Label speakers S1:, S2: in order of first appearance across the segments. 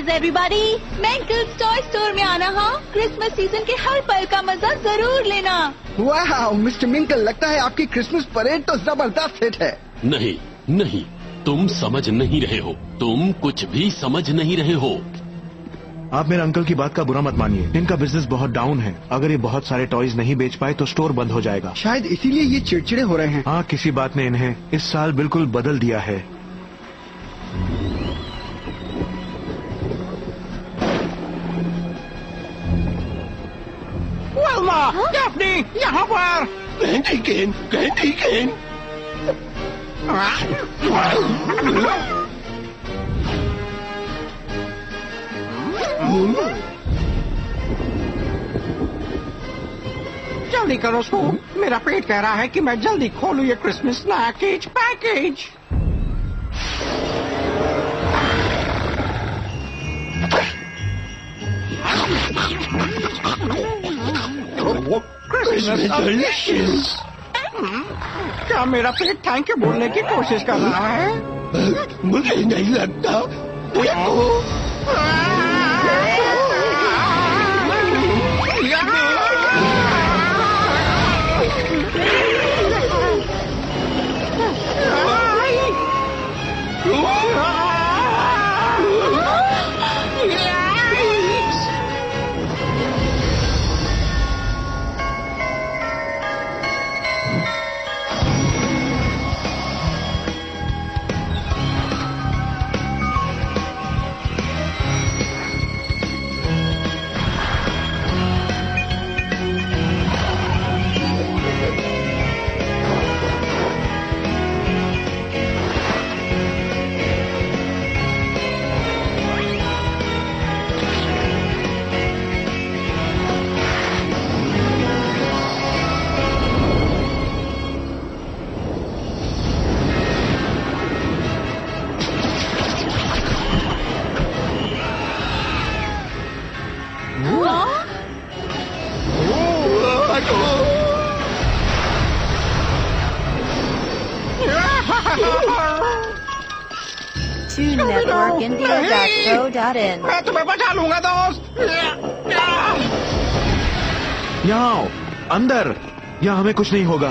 S1: Everybody, मेंकल्स toy store में आना। हाँ, क्रिसमस सीजन के हर पल का मजा जरूर लेना।
S2: वाह मिस्टर मिंकल, लगता है आपकी क्रिसमस परेड तो जबरदस्त हिट है।
S3: नहीं नहीं, तुम समझ नहीं रहे हो, तुम कुछ भी समझ नहीं रहे हो।
S4: आप मेरे अंकल की बात का बुरा मत मानिए, इनका बिजनेस बहुत डाउन है। अगर ये बहुत सारे टॉयज नहीं बेच पाए तो स्टोर बंद हो जाएगा।
S2: शायद इसीलिए ये चिड़चिड़े हो रहे हैं।
S4: हाँ, किसी बात ने इन्हें इस साल बिल्कुल बदल दिया है।
S5: डैफ्नी, यहाँ पर।
S3: कैंडी केन, कैंडी केन।
S5: जल्दी करो स्कूल, मेरा पेट कह रहा है कि मैं जल्दी खोलूं ये क्रिसमस स्नैकेज पैकेज।
S3: डिलीशियस।
S5: क्या मेरा पेट थैंक यू बोलने की कोशिश कर रहा है?
S3: मुझे नहीं लगता।
S1: TuneNetworkIndia.co.in।
S5: मैं तुम्हें बचा लूंगा दोस्त।
S4: यहाँ आओ, अंदर। यहाँ हमें कुछ नहीं होगा।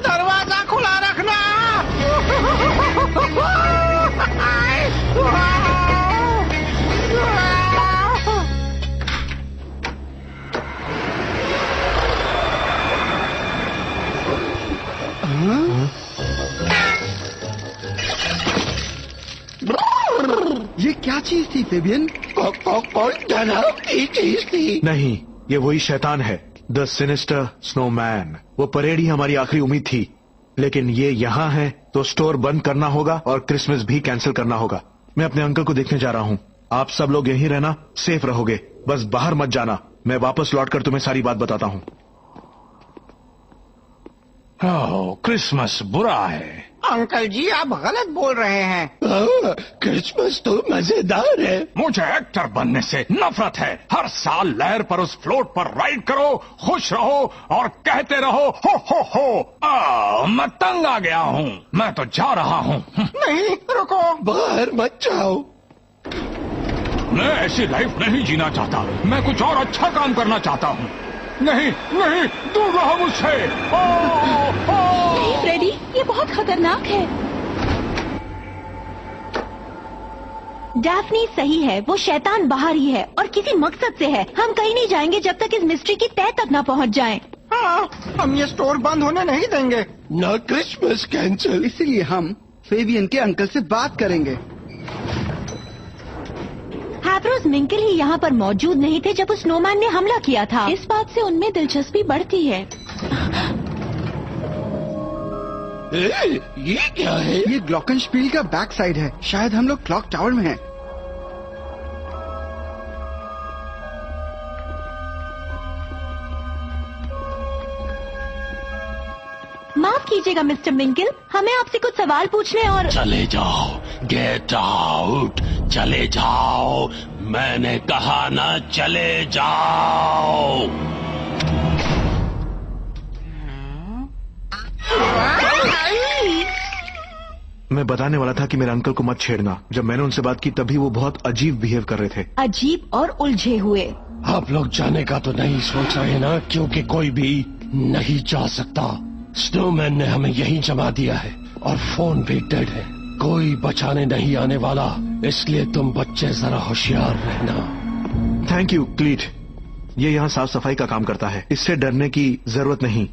S5: दरवाजा खुला रखना।
S2: ये क्या चीज थी फेबियन?
S3: कौन डरावनी चीज थी?
S4: नहीं, ये वही शैतान है, द सिनिस्टर स्नोमैन। वो परेड ही हमारी आखिरी उम्मीद थी, लेकिन ये यहाँ है तो स्टोर बंद करना होगा और क्रिसमस भी कैंसिल करना होगा। मैं अपने अंकल को देखने जा रहा हूँ। आप सब लोग यहीं रहना, सेफ रहोगे, बस बाहर मत जाना। मैं वापस लौटकर तुम्हें सारी बात बताता हूँ।
S6: क्रिसमस बुरा है।
S5: अंकल जी, आप गलत बोल रहे हैं।
S3: क्रिसमस तो मजेदार है।
S6: मुझे एक्टर बनने से नफरत है। हर साल लहर पर उस फ्लोट पर राइड करो, खुश रहो और कहते रहो हो हो। मैं तंग आ गया हूँ, मैं तो जा रहा हूँ।
S5: नहीं, रुको।
S3: बाहर मत जाओ।
S6: मैं ऐसी लाइफ नहीं जीना चाहता। मैं कुछ और अच्छा काम करना चाहता हूँ। नहीं नहीं, दूर रहो मुझसे।
S1: नहीं फ्रेडी, ये बहुत खतरनाक है। डैफ्नी सही है, वो शैतान बाहर ही है और किसी मकसद से है। हम कहीं नहीं जाएंगे जब तक इस मिस्ट्री की तह तक न पहुंच जाएं।
S5: हाँ, हम ये स्टोर बंद होने नहीं देंगे।
S3: ना क्रिसमस कैंसिल।
S2: इसीलिए हम फेबियन के अंकल से बात करेंगे।
S1: हैप्रोस मिंकल ही यहाँ पर मौजूद नहीं थे जब उस स्नोमैन ने हमला किया था। इस बात से उनमें दिलचस्पी बढ़ती है।
S3: ये क्या है?
S2: ये ग्लॉकनस्पील का बैक साइड है। शायद हम लोग क्लॉक टावर में हैं।
S1: माफ कीजिएगा मिस्टर मिंकल, हमें आपसे कुछ सवाल पूछने और
S3: चले जाओ, गेट आउट, चले जाओ, मैंने कहा ना चले जाओ।
S4: मैं बताने वाला था कि मेरे अंकल को मत छेड़ना। जब मैंने उनसे बात की तभी वो बहुत अजीब बिहेव कर रहे थे।
S1: अजीब और उलझे हुए।
S7: आप लोग जाने का तो नहीं सोच रहे ना, क्योंकि कोई भी नहीं जा सकता। स्नोमैन ने हमें यहीं जमा दिया है और फोन भी डेड है। कोई बचाने नहीं आने वाला, इसलिए तुम बच्चे जरा होशियार रहना।
S4: थैंक यू क्लीट, ये यहाँ साफ सफाई का काम करता है, इससे डरने की जरूरत नहीं।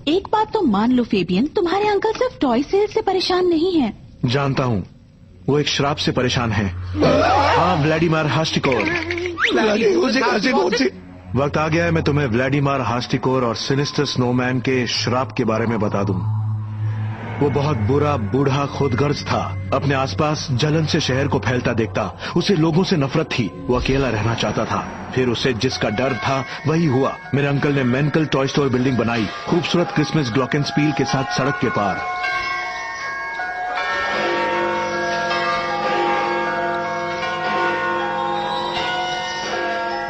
S1: एक बात तो मान लो फेबियन, तुम्हारे अंकल सिर्फ टॉय सेल से परेशान नहीं हैं।
S4: जानता हूँ, वो एक श्राप से परेशान है। हाँ, व्लादिमीर हास्टिकोर। वक्त आ गया है मैं तुम्हें व्लादिमीर हास्टिकोर और सिनिस्टर स्नोमैन के श्राप के बारे में बता दूं। वो बहुत बुरा बूढ़ा खुदगर्ज था। अपने आसपास जलन से शहर को फैलता देखता। उसे लोगों से नफरत थी। वो अकेला रहना चाहता था। फिर उसे जिसका डर था वही हुआ। मेरे अंकल ने मेंकल टॉय स्टोर बिल्डिंग बनाई, खूबसूरत क्रिसमस ग्लॉकेनस्पील के साथ सड़क के पार।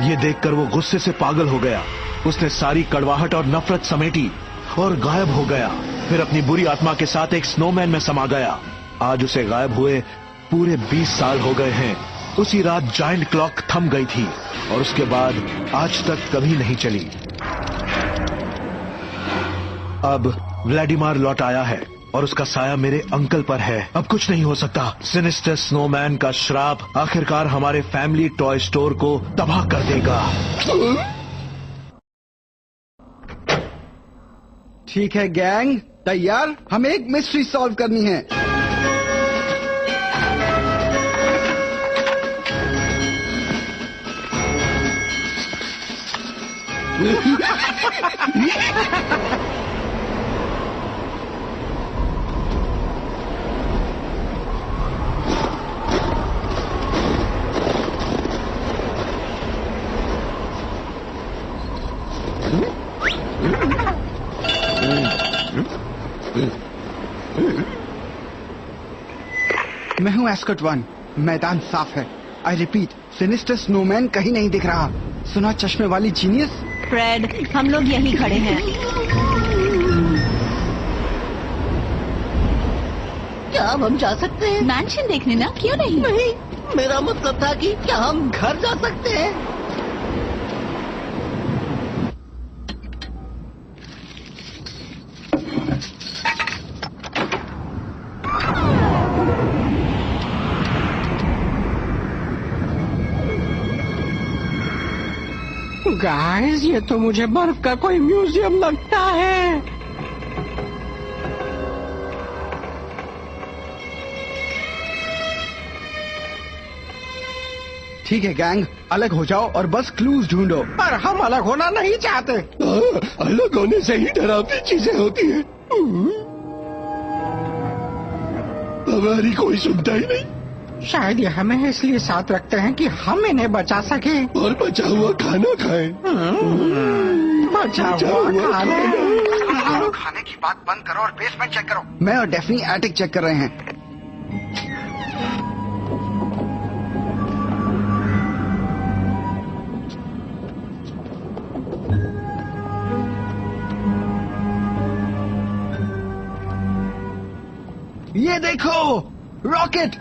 S4: ये देखकर वो गुस्से से पागल हो गया। उसने सारी कड़वाहट और नफरत समेटी और गायब हो गया। फिर अपनी बुरी आत्मा के साथ एक स्नोमैन में समा गया। आज उसे गायब हुए पूरे 20 साल हो गए हैं। उसी रात जायंट क्लॉक थम गई थी और उसके बाद आज तक कभी नहीं चली। अब व्लादिमीर लौट आया है और उसका साया मेरे अंकल पर है। अब कुछ नहीं हो सकता। सिनिस्टर स्नोमैन का श्राप आखिरकार हमारे फैमिली टॉय स्टोर को तबाह कर देगा।
S2: ठीक है गैंग, तैयार? हमें एक मिस्ट्री सॉल्व करनी है। मैं हूं एस्कॉट 1। मैदान साफ है। आई रिपीट, सिनिस्टर स्नोमैन कहीं नहीं दिख रहा। सुना चश्मे वाली जीनियस?
S1: फ्रेड, हम लोग यहीं खड़े हैं।
S8: क्या हम जा सकते हैं?
S1: मैंशन देखने ना, क्यों नहीं?
S8: नहीं, मेरा मतलब था कि क्या हम घर जा सकते हैं?
S5: गाइस, ये तो मुझे बर्फ का कोई म्यूजियम लगता है।
S2: ठीक है गैंग, अलग हो जाओ और बस क्लूज ढूंढो।
S5: पर हम अलग होना नहीं चाहते।
S7: अलग होने से ही डरावनी चीजें होती हैं। हमारी कोई सुनता ही नहीं।
S5: शायद ये हमें इसलिए साथ रखते हैं कि हम इन्हें बचा सके
S7: और बचा हुआ खाना खाएं।
S5: बचा हुआ खाना।
S2: खाने की बात बंद करो और बेसमेंट चेक करो। मैं और डेफनी एटिक चेक कर रहे हैं। ये देखो, रॉकेट।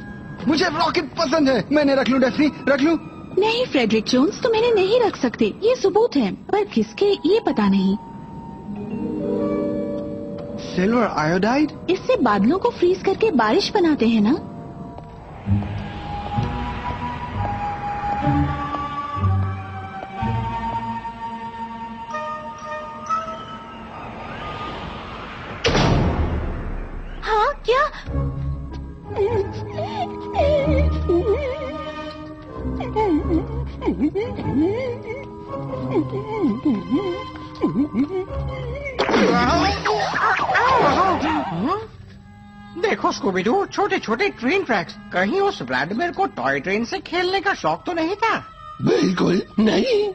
S2: मुझे रॉकेट पसंद है। मैंने रख लूं डेफनी, रख लूं?
S1: नहीं फ्रेडरिक जोन्स, तुम इन्हें नहीं रख सकते। ये सबूत है, पर किसके ये पता नहीं।
S2: Silver iodide?
S1: इससे बादलों को फ्रीज करके बारिश बनाते हैं ना? हाँ, क्या?
S5: देखो स्कूबी-डू, छोटे छोटे ट्रेन ट्रैक्स। कहीं उस व्लादिमीर को टॉय ट्रेन से खेलने का शौक तो नहीं था?
S7: बिल्कुल नहीं।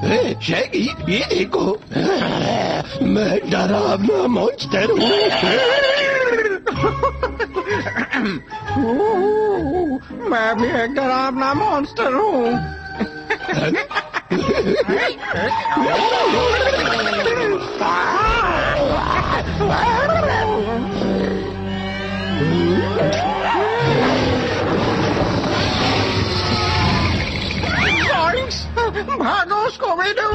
S7: शैगी, ये देखो, मैं डरावना मॉन्स्टर हूँ।
S5: मैं भी एक डरावना मॉन्स्टर हूँ। भागो स्कूबी-डू!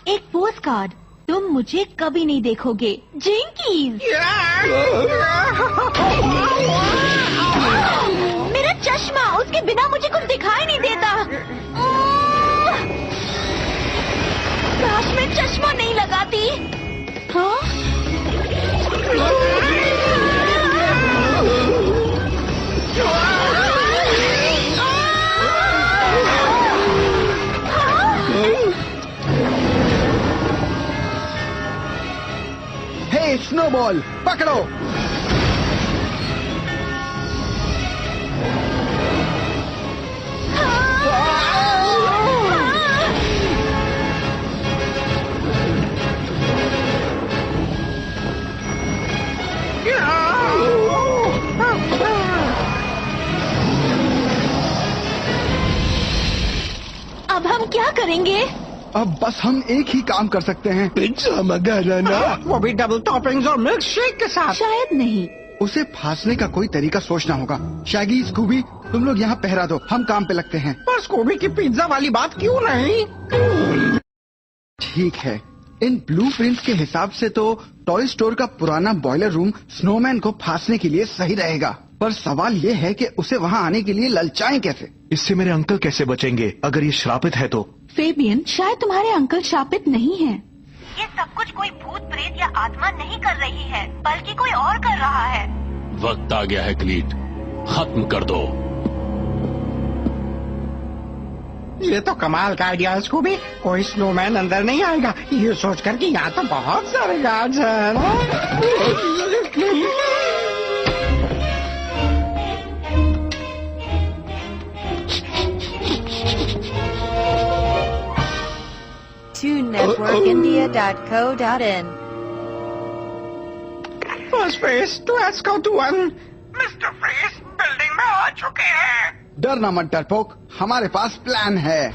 S1: एक पोस्ट कार्ड, तुम मुझे कभी नहीं देखोगे, जिंकीज। मेरा चश्मा, उसके बिना मुझे कुछ दिखाई नहीं देता। काश मैं चश्मा नहीं लगाती। हाँ?
S2: हे स्नोबॉल, पकड़ो।
S1: अब हम क्या करेंगे?
S2: अब बस हम एक ही काम कर सकते हैं।
S7: पिज्जा मंगाना,
S5: वो भी डबल टॉपिंग्स और मिल्क शेक के साथ।
S1: शायद नहीं।
S2: उसे फांसने का कोई तरीका सोचना होगा। शैगी, स्कूबी, तुम लोग यहाँ पहरा दो, हम काम पे लगते हैं।
S5: पर स्कूबी की पिज्जा वाली बात क्यों नहीं?
S2: ठीक है, इन ब्लूप्रिंट्स के हिसाब से तो टॉय स्टोर का पुराना बॉयलर रूम स्नोमैन को फांसने के लिए सही रहेगा। पर सवाल ये है कि उसे वहाँ आने के लिए ललचाएं कैसे?
S4: इससे मेरे अंकल कैसे बचेंगे अगर ये श्रापित है तो?
S1: फेबियन, शायद तुम्हारे अंकल शापित नहीं हैं। ये सब कुछ कोई भूत प्रेत या आत्मा नहीं कर रही है, बल्कि कोई और कर रहा है।
S3: वक्त आ गया है क्लीट, खत्म कर दो।
S5: ये तो कमाल का आइडिया है स्कूबी। कोई स्नोमैन अंदर नहीं आएगा, ये सोचकर कि यहाँ तो बहुत सारे गार्ड्स हैं।
S9: 2networkindia.co.in
S5: first face to escort 1। Mister freeze building में आ चुके हैं।
S2: डरना मत डरपोक, हमारे पास प्लान है।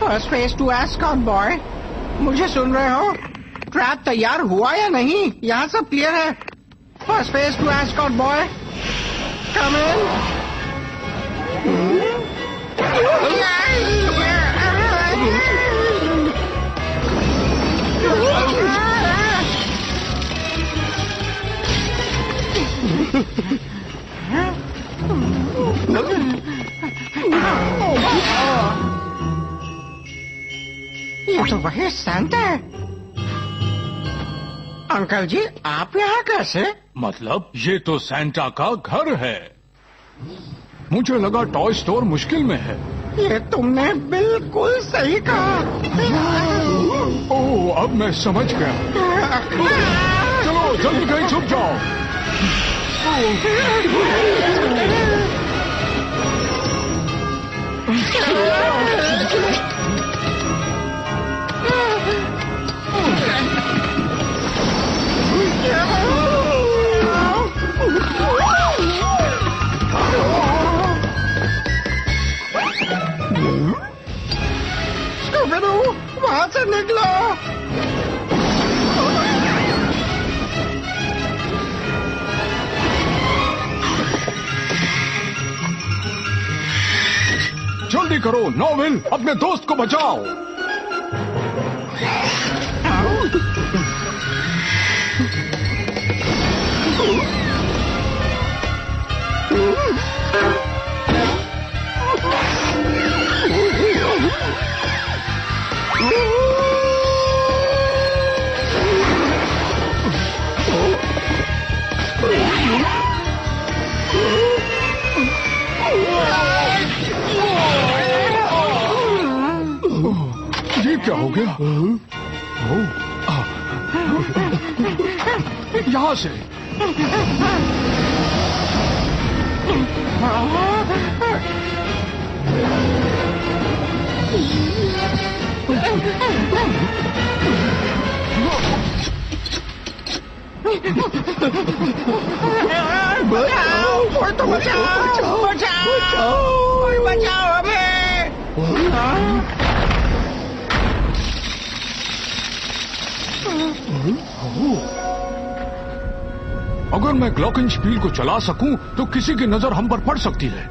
S5: First face to escort boy, मुझे सुन रहे हो? ट्रैप तैयार हुआ या नहीं? यहाँ सब क्लियर है। First face to escort boy, come in. ये तो वही सैंटा है। अंकल जी, आप यहाँ कैसे?
S6: मतलब ये तो सैंटा का घर है। मुझे लगा टॉय स्टोर मुश्किल में है।
S5: ये तुमने बिल्कुल सही कहा।
S6: ओह, अब मैं समझ गया। चलो जल्दी कहीं छुप जाओ।
S5: स्कूबी-डू, वहाँ से निकलो।
S6: जल्दी करो नॉविल, अपने दोस्त को बचाओ। ये क्या हो गया? यहाँ से
S5: बचाओ, कोई तो बचाओ, बचाओ, बचाओ हमें।
S6: अगर मैं ग्लॉकेनस्पील को चला सकूं तो किसी की नजर हम पर पड़ सकती है।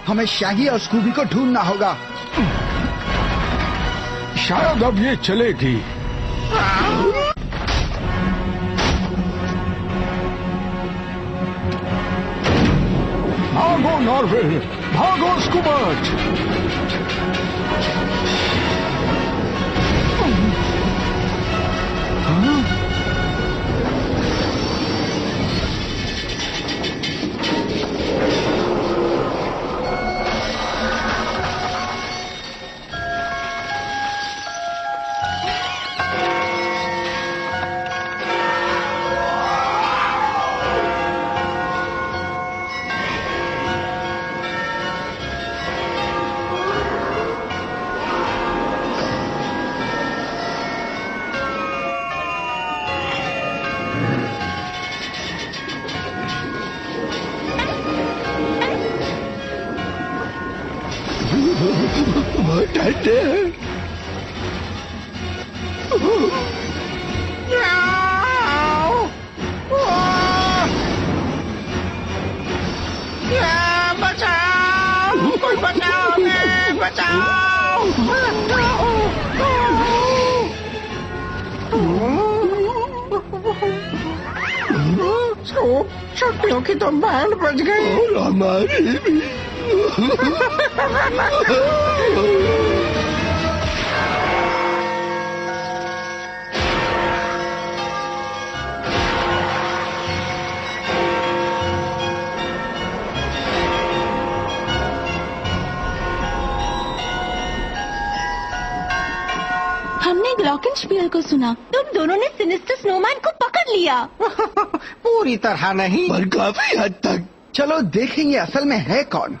S2: हमें शैगी और स्कूबी को ढूंढना होगा।
S6: शायद अब ये चलेगी। भागो नॉर्वे, भागो स्कूबर्ट।
S5: बचाओ, कोई बचाओ हमें, बचाओ। छुट्टियों की तो बैंड बज गई और हमारी भी।
S1: हमने ग्लॉकेनस्पील को सुना। तुम दोनों ने सिनिस्टर स्नोमैन को पकड़ लिया।
S5: पूरी तरह नहीं,
S7: पर काफी हद तक।
S2: चलो देखेंगे असल में है कौन।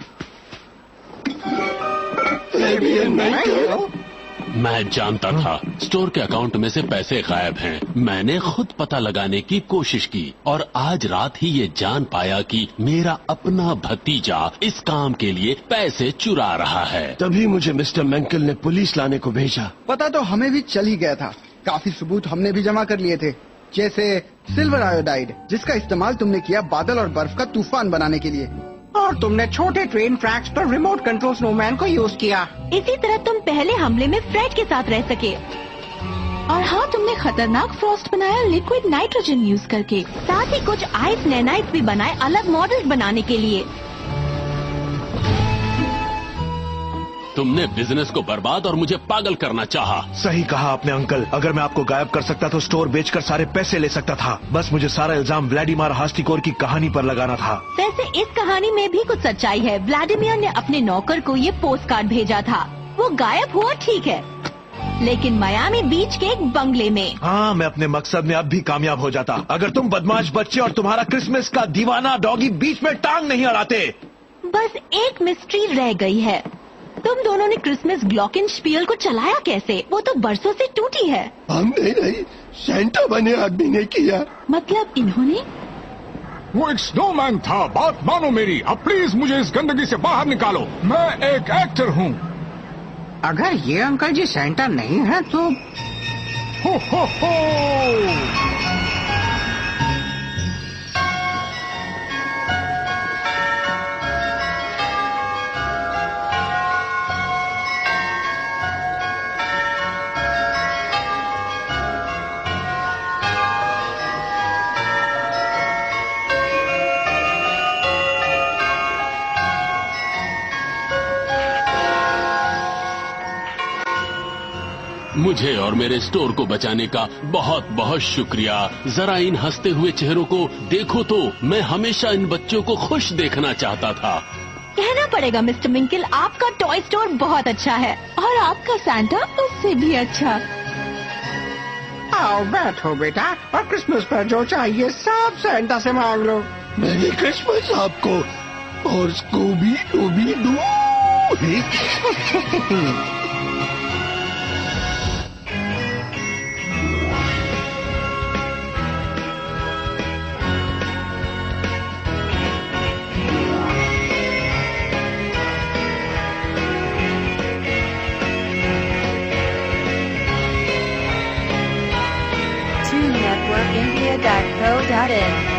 S3: मैं जानता था स्टोर के अकाउंट में से पैसे गायब हैं। मैंने खुद पता लगाने की कोशिश की और आज रात ही ये जान पाया कि मेरा अपना भतीजा इस काम के लिए पैसे चुरा रहा है।
S7: तभी मुझे मिस्टर मैंकल ने पुलिस लाने को भेजा।
S2: पता तो हमें भी चल ही गया था। काफी सबूत हमने भी जमा कर लिए थे, जैसे सिल्वर आयोडाइड जिसका इस्तेमाल तुमने किया बादल और बर्फ का तूफान बनाने के लिए,
S5: और तुमने छोटे ट्रेन ट्रैक्स पर रिमोट कंट्रोल स्नोमैन को यूज किया।
S1: इसी तरह तुम पहले हमले में फ्रेड के साथ रह सके। और हाँ, तुमने खतरनाक फ्रॉस्ट बनाया लिक्विड नाइट्रोजन यूज करके। साथ ही कुछ आइस नैनाइट्स भी बनाए अलग मॉडल्स बनाने के लिए।
S3: तुमने बिजनेस को बर्बाद और मुझे पागल करना चाहा।
S4: सही कहा आपने अंकल। अगर मैं आपको गायब कर सकता तो स्टोर बेचकर सारे पैसे ले सकता था। बस मुझे सारा इल्जाम व्लादिमीर हास्तिकोर की कहानी पर लगाना था।
S1: वैसे इस कहानी में भी कुछ सच्चाई है। व्लादिमीर ने अपने नौकर को ये पोस्ट कार्ड भेजा था। वो गायब हुआ ठीक है, लेकिन मियामी बीच के एक बंगले में।
S4: हाँ, मैं अपने मकसद में अब भी कामयाब हो जाता अगर तुम बदमाश बच्चे और तुम्हारा क्रिसमस का दीवाना डॉगी बीच में टांग नहीं अड़ाते।
S1: बस एक मिस्ट्री रह गई है। तुम दोनों ने क्रिसमस ग्लॉकेनस्पील को चलाया कैसे? वो तो बरसों से टूटी है।
S7: हमने नहीं, सेंटा बने आदमी ने किया।
S1: मतलब इन्होंने?
S6: वो एक स्नोमैन था। बात मानो मेरी। अब प्लीज मुझे इस गंदगी से बाहर निकालो। मैं एक एक्टर हूँ।
S5: अगर ये अंकल जी सेंटा नहीं है तो
S6: हो।
S3: मुझे और मेरे स्टोर को बचाने का बहुत बहुत शुक्रिया। जरा इन हंसते हुए चेहरों को देखो तो, मैं हमेशा इन बच्चों को खुश देखना चाहता था।
S1: कहना पड़ेगा मिस्टर मिंकल, आपका टॉय स्टोर बहुत अच्छा है और आपका सैंटा उससे भी अच्छा।
S5: आओ बैठो बेटा, और क्रिसमस पर जो चाहिए सब सैंटा से मांग लो।
S7: मेरी क्रिसमस आपको और स्कूबी डूबी डू।
S9: TuneNetworkIndia.co.in